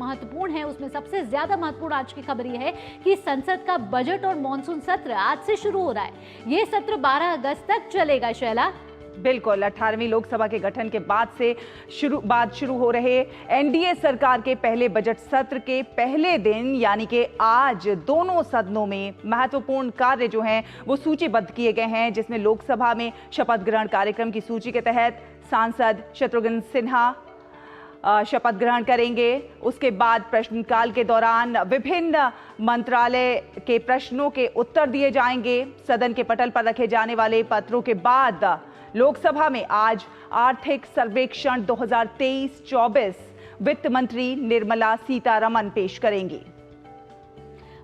महत्वपूर्ण है उसमें सबसे ज्यादा महत्वपूर्ण आज की खबर यह है कि संसद का बजट और मॉनसून सत्र आज से शुरू हो रहा है। ये सत्र 12 अगस्त तक चलेगा। शैला, बिल्कुल, 18वीं लोकसभा के गठन के बाद शुरू हो रहे एनडीए सरकार के पहले बजट सत्र के पहले दिन यानी कि आज दोनों सदनों में महत्वपूर्ण कार्य जो हैं वो सूचीबद्ध किए गए हैं, जिसमें लोकसभा में शपथ ग्रहण कार्यक्रम की सूची के तहत सांसद शत्रुघ्न सिन्हा शपथ ग्रहण करेंगे। उसके बाद प्रश्नकाल के दौरान विभिन्न मंत्रालय के प्रश्नों के उत्तर दिए जाएंगे। सदन के पटल पर रखे जाने वाले पत्रों के बाद लोकसभा में आज आर्थिक सर्वेक्षण 2023-24 वित्त मंत्री निर्मला सीतारमण पेश करेंगी।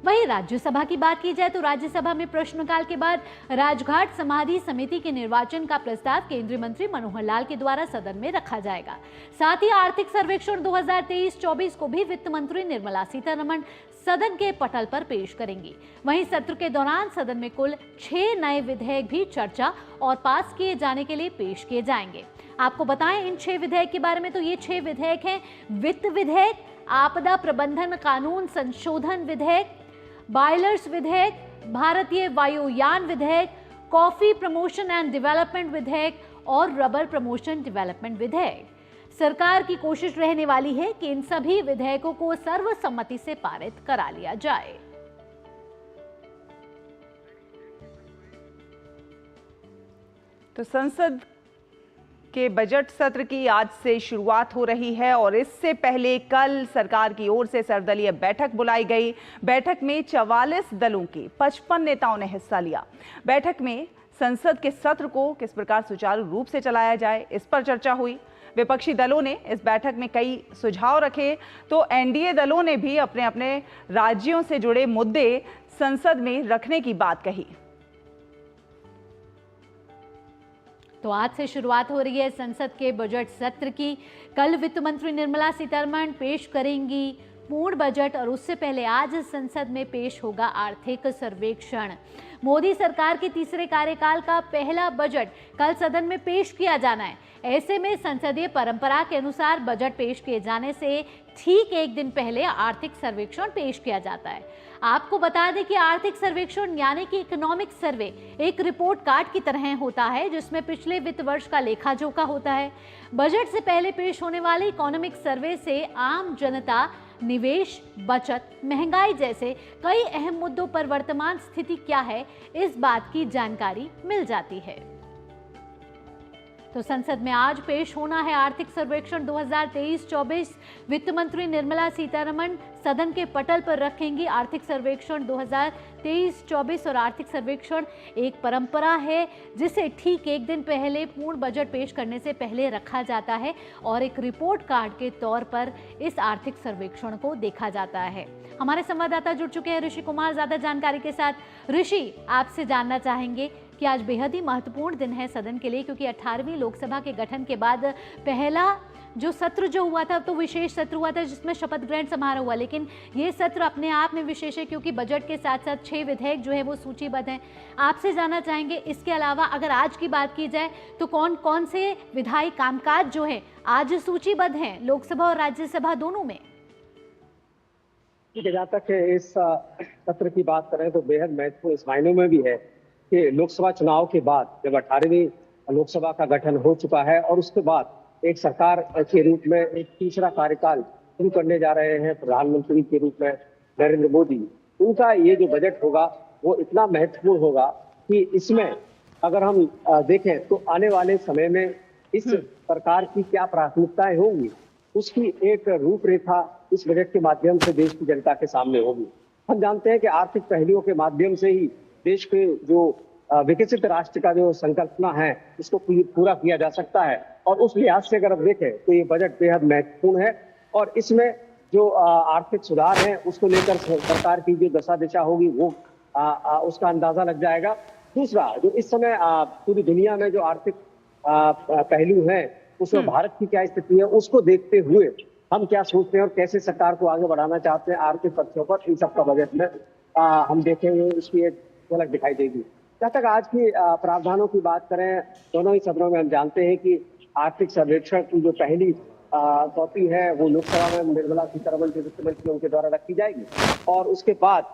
वहीं राज्यसभा की बात की जाए तो राज्यसभा में प्रश्नकाल के बाद राजघाट समाधि समिति के निर्वाचन का प्रस्ताव केंद्रीय मंत्री मनोहर लाल के द्वारा सदन में रखा जाएगा। साथ ही आर्थिक सर्वेक्षण 2023-24 को भी वित्त मंत्री निर्मला सीतारमण सदन के पटल पर पेश करेंगी। वहीं सत्र के दौरान सदन में कुल 6 नए विधेयक भी चर्चा और पास किए जाने के लिए पेश किए जाएंगे। आपको बताएं इन 6 विधेयक के बारे में, तो ये 6 विधेयक हैं: वित्त विधेयक, आपदा प्रबंधन कानून संशोधन विधेयक, बॉयलर्स विधेयक, भारतीय वायुयान विधेयक, कॉफी प्रमोशन एंड डेवलपमेंट विधेयक और रबर प्रमोशन डेवलपमेंट विधेयक। सरकार की कोशिश रहने वाली है कि इन सभी विधेयकों को सर्वसम्मति से पारित करा लिया जाए। तो संसद के बजट सत्र की आज से शुरुआत हो रही है और इससे पहले कल सरकार की ओर से सर्वदलीय बैठक बुलाई गई। बैठक में 44 दलों के 55 नेताओं ने हिस्सा लिया। बैठक में संसद के सत्र को किस प्रकार सुचारू रूप से चलाया जाए, इस पर चर्चा हुई। विपक्षी दलों ने इस बैठक में कई सुझाव रखे, तो एनडीए दलों ने भी अपने अपने राज्यों से जुड़े मुद्दे संसद में रखने की बात कही। तो आज से शुरुआत हो रही है संसद के बजट सत्र की। कल वित्त मंत्री निर्मला सीतारमण पेश करेंगी पूर्ण बजट और उससे पहले आज संसद में पेश होगा आर्थिक सर्वेक्षण। मोदी सरकार के तीसरे कार्यकाल का पहला बजट कल सदन में पेश किया जाना है। ऐसे में संसदीय परंपरा के अनुसार बजट पेश किए जाने से ठीक एक दिन पहले आर्थिक सर्वेक्षण पेश किया जाता है। आपको बता दें कि आर्थिक सर्वेक्षण यानी कि इकोनॉमिक सर्वे एक रिपोर्ट कार्ड की तरह होता है, जिसमें पिछले वित्त वर्ष का लेखा जोखा होता है। बजट से पहले पेश होने वाले इकोनॉमिक सर्वे से आम जनता निवेश, बचत, महंगाई जैसे कई अहम मुद्दों पर वर्तमान स्थिति क्या है, इस बात की जानकारी मिल जाती है। तो संसद में आज पेश होना है आर्थिक सर्वेक्षण 2023-24। वित्त मंत्री निर्मला सीतारमण सदन के पटल पर रखेंगी आर्थिक सर्वेक्षण 2023-24 और आर्थिक सर्वेक्षण एक परंपरा है जिसे ठीक एक दिन पहले पूर्ण बजट पेश करने से पहले रखा जाता है और एक रिपोर्ट कार्ड के तौर पर इस आर्थिक सर्वेक्षण को देखा जाता है। हमारे संवाददाता जुड़ चुके हैं ऋषि कुमार ज्यादा जानकारी के साथ। ऋषि, आपसे जानना चाहेंगे कि आज बेहद ही महत्वपूर्ण दिन है सदन के लिए, क्योंकि 18वीं लोकसभा के गठन के बाद पहला जो सत्र जो हुआ था तो विशेष सत्र हुआ था जिसमें शपथ ग्रहण समारोह हुआ, लेकिन ये सत्र अपने आप में विशेष है क्योंकि बजट के साथ साथ 6 विधेयक जो है वो सूचीबद्ध हैं। आपसे जानना चाहेंगे इसके अलावा अगर आज की बात की जाए तो कौन कौन से विधायी कामकाज जो है आज सूचीबद्ध हैं लोकसभा और राज्यसभा दोनों में? जहाँ तक इस सत्र की बात करें तो बेहद महत्वपूर्ण इस मायनों में भी है कि लोकसभा चुनाव के बाद जब 18वीं लोकसभा का गठन हो चुका है और उसके बाद एक सरकार के रूप में एक तीसरा कार्यकाल शुरू करने जा रहे हैं प्रधानमंत्री के रूप में नरेंद्र मोदी, उनका ये जो बजट होगा वो इतना महत्वपूर्ण होगा कि इसमें अगर हम देखें तो आने वाले समय में इस सरकार की क्या प्राथमिकताएं होंगी उसकी एक रूपरेखा इस बजट के माध्यम से देश की जनता के सामने होगी। हम जानते हैं कि आर्थिक पहलुओं के माध्यम से ही देश के जो विकसित राष्ट्र का जो संकल्पना है उसको पूरा किया जा सकता है और उस लिहाज से अगर हम देखें तो ये बजट बेहद महत्वपूर्ण है और इसमें जो आर्थिक सुधार है उसको लेकर सरकार की जो दशा दिशा होगी वो उसका अंदाजा लग जाएगा। दूसरा, जो इस समय पूरी दुनिया में जो आर्थिक पहलू है उसमें भारत की क्या स्थिति है उसको देखते हुए हम क्या सोचते हैं और कैसे सरकार को आगे बढ़ाना चाहते हैं आर्थिक तथ्यों पर इन सबका बजट में हम देखेंगे, इसकी एक झलक दिखाई देगी। जहाँ तक आज की प्रावधानों की बात करें, दोनों ही सदनों में हम जानते हैं कि आर्थिक सर्वेक्षण की जो पहली कॉपी है वो लोकसभा में निर्मला सीतारमण जो वित्त मंत्री उनके द्वारा रखी जाएगी और उसके बाद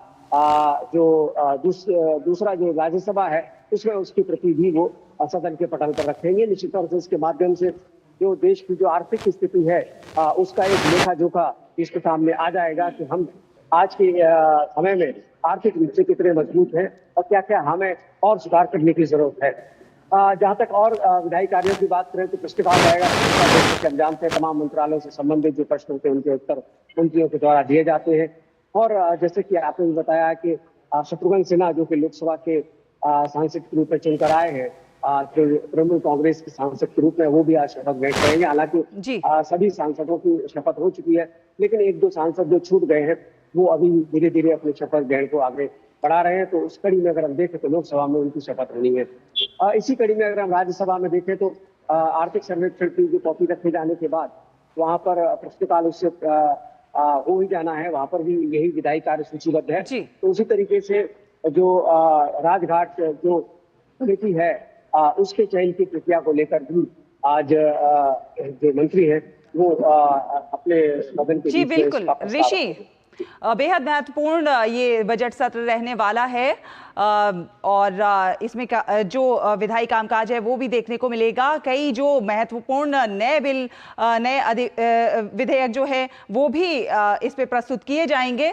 दूसरा जो राज्यसभा है उसमें उसकी प्रति भी वो सदन के पटल पर रखेंगे। निश्चित तौर से इसके माध्यम से जो देश की जो आर्थिक स्थिति है उसका एक लेखा जोखा इसके सामने आ जाएगा कि हम आज के समय में आर्थिक रूप से कितने मजबूत हैं और क्या क्या हमें और सुधार करने की जरूरत है। जहां तक और विधायी कार्यों की बात करें तो प्रश्नकाल रहेगा। जैसे कि हम जानते हैं तमाम मंत्रालयों से संबंधित जो प्रश्न होते हैं उनके उत्तर मंत्रियों के द्वारा दिए जाते हैं और जैसे कि आपने भी बताया कि शत्रुघ्न सिन्हा जो कि लोकसभा के सांसद के रूप में चुनकर आए हैं तृणमूल कांग्रेस के सांसद के रूप में वो भी आज शपथ ग्रहण करेंगे। हालांकि सभी सांसदों की शपथ हो चुकी है लेकिन एक दो सांसद जो छूट गए हैं वो अभी धीरे धीरे अपने शपथ ग्रहण को आगे बढ़ा रहे हैं। तो उस कड़ी में अगर हम देखें तो लोकसभा में उनकी शपथ होनी है। इसी कड़ी में अगर हम राज्यसभा में देखें तो आर्थिक सर्वेक्षण की जो कॉपी रखे जाने के बाद वहां पर प्रश्नकाल उससे हो ही जाना है। वहां पर भी यही विधायी कार्य सूचीबद्ध है। तो उसी तरीके से जो राजघाट जो समिति है उसके चयन की प्रक्रिया को लेकर भी आज जो मंत्री हैं वो अपने सदन के जी बिल्कुल ऋषि, बेहद महत्वपूर्ण ये बजट सत्र रहने वाला है और इसमें जो विधायी कामकाज है वो भी देखने को मिलेगा। कई जो महत्वपूर्ण नए बिल नए विधेयक जो है वो भी इस पे प्रस्तुत किए जाएंगे।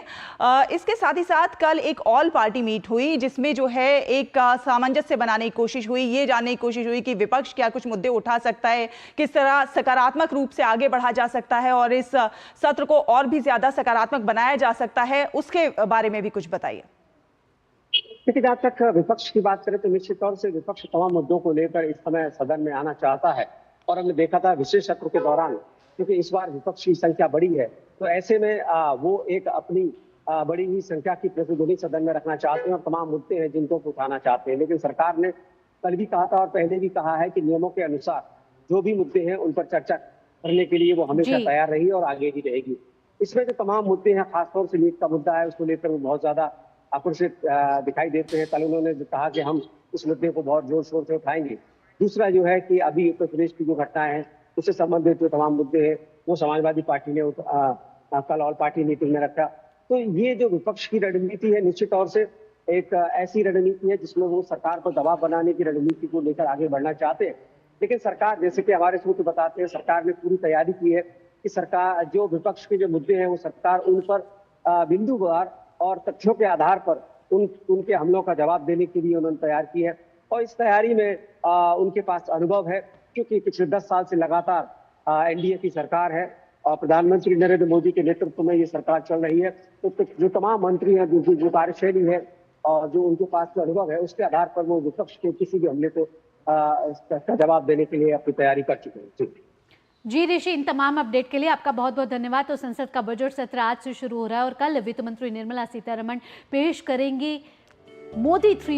इसके साथ ही साथ कल एक ऑल पार्टी मीट हुई जिसमें जो है एक सामंजस्य बनाने की कोशिश हुई, ये जानने की कोशिश हुई कि विपक्ष क्या कुछ मुद्दे उठा सकता है, किस तरह सकारात्मक रूप से आगे बढ़ा जा सकता है और इस सत्र को और भी ज्यादा सकारात्मक बनाया जा सकता है। उसके बारे में भी कुछ बताइए। देखिए, जहां तक विपक्ष की बात करें तो निश्चित तौर से विपक्ष तमाम मुद्दों को लेकर इस समय सदन में आना चाहता है और हमने देखा था विशेष सत्र के दौरान क्योंकि इस बार विपक्ष की संख्या बड़ी है तो ऐसे में वो एक अपनी बड़ी ही संख्या की प्रतिध्वनि सदन में रखना चाहते हैं और तमाम मुद्दे हैं जिनको उठाना चाहते हैं। लेकिन सरकार ने कल भी कहा था और पहले भी कहा है कि नियमों के अनुसार जो भी मुद्दे हैं उन पर चर्चा करने के लिए वो हमेशा तैयार रही और आगे भी रहेगी। इसमें जो तमाम मुद्दे हैं खासतौर से नीट का मुद्दा है उसको लेकर वो बहुत ज्यादा आक्रोशित दिखाई देते हैं। कल उन्होंने कहा कि हम इस मुद्दे को बहुत जोर शोर से उठाएंगे। दूसरा जो है कि अभी उत्तर प्रदेश की जो घटनाएं हैं उससे संबंधित जो तमाम मुद्दे हैं वो समाजवादी पार्टी ने कल ऑल पार्टी मीटिंग में रखा। तो ये जो विपक्ष की रणनीति है निश्चित तौर से एक ऐसी रणनीति है जिसमें वो सरकार पर दबाव बनाने की रणनीति को लेकर आगे बढ़ना चाहते हैं। लेकिन सरकार जैसे कि हमारे सूत्र बताते हैं सरकार ने पूरी तैयारी की है कि सरकार जो विपक्ष के जो मुद्दे हैं वो सरकार उन पर बिंदुवार और तथ्यों के आधार पर उनके हमलों का जवाब देने के लिए उन्होंने तैयार की है और इस तैयारी में उनके पास अनुभव है क्योंकि पिछले 10 साल से लगातार एनडीए की सरकार है और प्रधानमंत्री नरेंद्र मोदी के नेतृत्व में ये सरकार चल रही है। तो जो तमाम मंत्री हैं जो कार्यशैली है और जो उनके पास जो अनुभव है उसके आधार पर वो विपक्ष के किसी भी हमले को इसका जवाब देने के लिए अपनी तैयारी कर चुके हैं। जी ऋषि, इन तमाम अपडेट के लिए आपका बहुत बहुत धन्यवाद। तो संसद का बजट सत्र आज से शुरू हो रहा है और कल वित्त मंत्री निर्मला सीतारमण पेश करेंगी मोदी 3